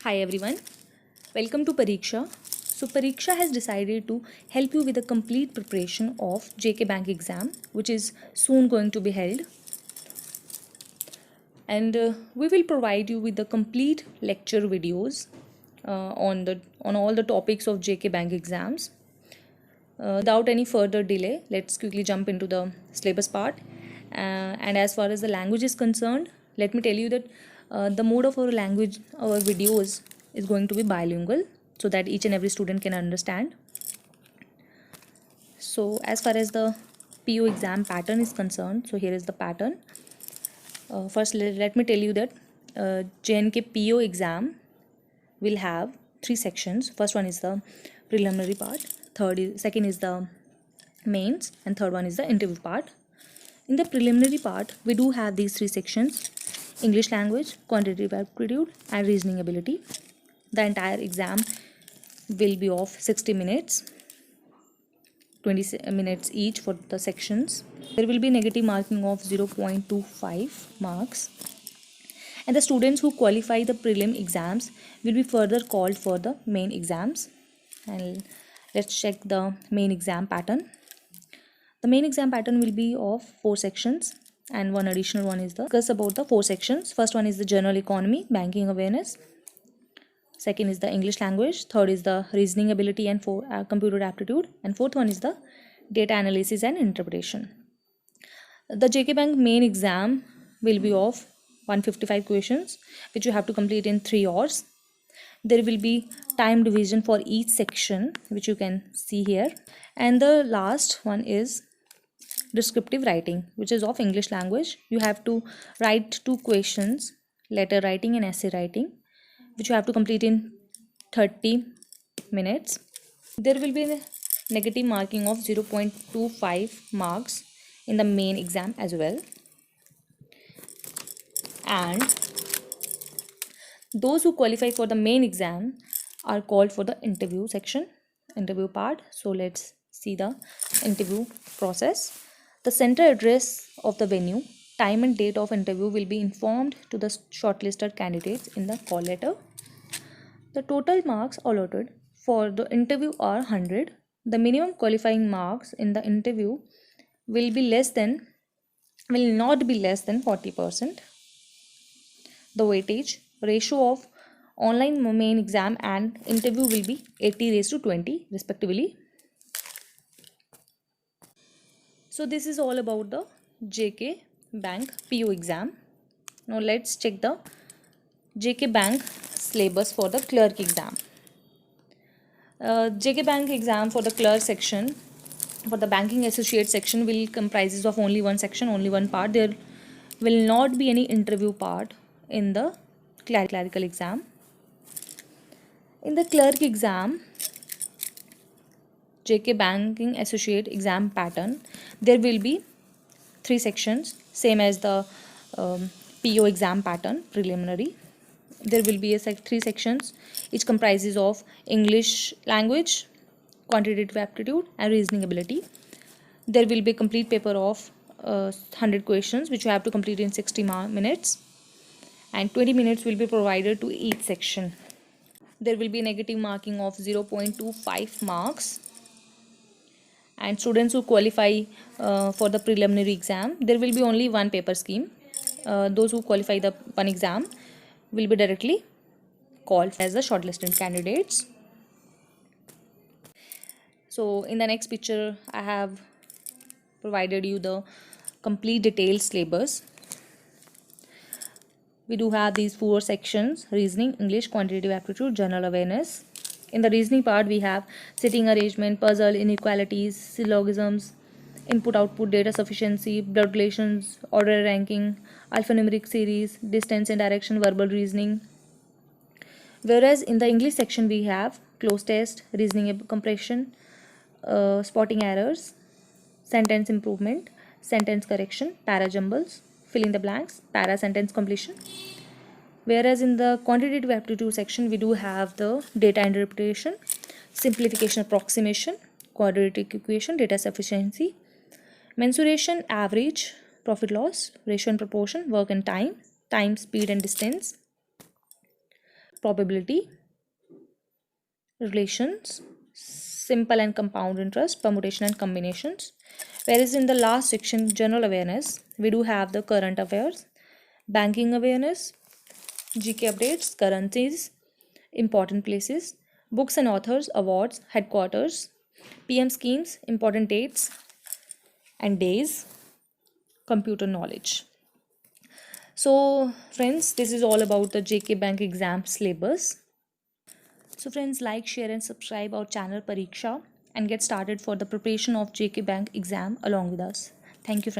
Hi everyone, welcome to Pariksha. So Pariksha has decided to help you with the complete preparation of JK Bank exam, which is soon going to be held, and we will provide you with the complete lecture videos on all the topics of JK Bank exams. Without any further delay, let's quickly jump into the syllabus part. And as far as the language is concerned, let me tell you that the mode of our videos is going to be bilingual so that each and every student can understand. So, as far as the PO exam pattern is concerned, so here is the pattern. First, let me tell you that JNK PO exam will have three sections. First one is the preliminary part, second is the mains, and third one is the interview part. In the preliminary part, we do have these three sections: English language, quantitative aptitude, and reasoning ability. The entire exam will be of 60 minutes, 20 minutes each for the sections. There will be negative marking of 0.25 marks, and the students who qualify the prelim exams will be further called for the main exams. And let's check the main exam pattern. The main exam pattern will be of 4 sections, and one additional one is the discuss about the 4 sections. First one is the general economy, banking awareness. Second is the English language. Third is the reasoning ability and computer aptitude. And fourth one is the data analysis and interpretation. The JK Bank main exam will be of 155 questions, which you have to complete in 3 hours. There will be time division for each section, which you can see here. And the last one is descriptive writing, which is of English language. You have to write 2 questions, letter writing and essay writing, which you have to complete in 30 minutes. There will be a negative marking of 0.25 marks in the main exam as well. And those who qualify for the main exam are called for the interview part. So let's see the interview process. The center address of the venue, time and date of interview will be informed to the shortlisted candidates in the call letter. The total marks allotted for the interview are 100. The minimum qualifying marks in the interview will not be less than 40%. The weightage ratio of online main exam and interview will be 80:20 respectively. So this is all about the JK Bank PO exam. Now let's check the JK Bank syllabus for the clerk exam. JK Bank exam for the clerk section, for the banking associate section, will comprises of only one section, only one part. There will not be any interview part in the clerical exam. In the clerk exam, JK Banking Associate exam pattern, there will be 3 sections, same as the PO exam pattern, preliminary. There will be 3 sections, each comprises of English language, quantitative aptitude, and reasoning ability. There will be a complete paper of 100 questions, which you have to complete in 60 minutes, and 20 minutes will be provided to each section. There will be negative marking of 0.25 marks. And students who qualify for the preliminary exam, there will be only one paper scheme. Those who qualify the one exam will be directly called as the shortlisted candidates. So in the next picture, I have provided you the complete detailed syllabus. We do have these 4 sections: reasoning, English, quantitative aptitude, general awareness. In the reasoning part, we have sitting arrangement, puzzle, inequalities, syllogisms, input output, data sufficiency, blood relations, order ranking, alphanumeric series, distance and direction, verbal reasoning. Whereas in the English section, we have cloze test, reasoning compression, spotting errors, sentence improvement, sentence correction, para jumbles, fill in the blanks, para sentence completion. Whereas in the quantitative aptitude section, we do have the data interpretation, simplification approximation, quadratic equation, data sufficiency, mensuration, average, profit loss, ratio and proportion, work and time, time, speed and distance, probability, relations, simple and compound interest, permutation and combinations. Whereas in the last section, general awareness, we do have the current affairs, banking awareness, GK updates, currencies, important places, books and authors, awards, headquarters, PM schemes, important dates and days, computer knowledge. So, friends, this is all about the JK Bank exam syllabus. So, friends, like, share, and subscribe our channel Pariksha and get started for the preparation of JK Bank exam along with us. Thank you, friends.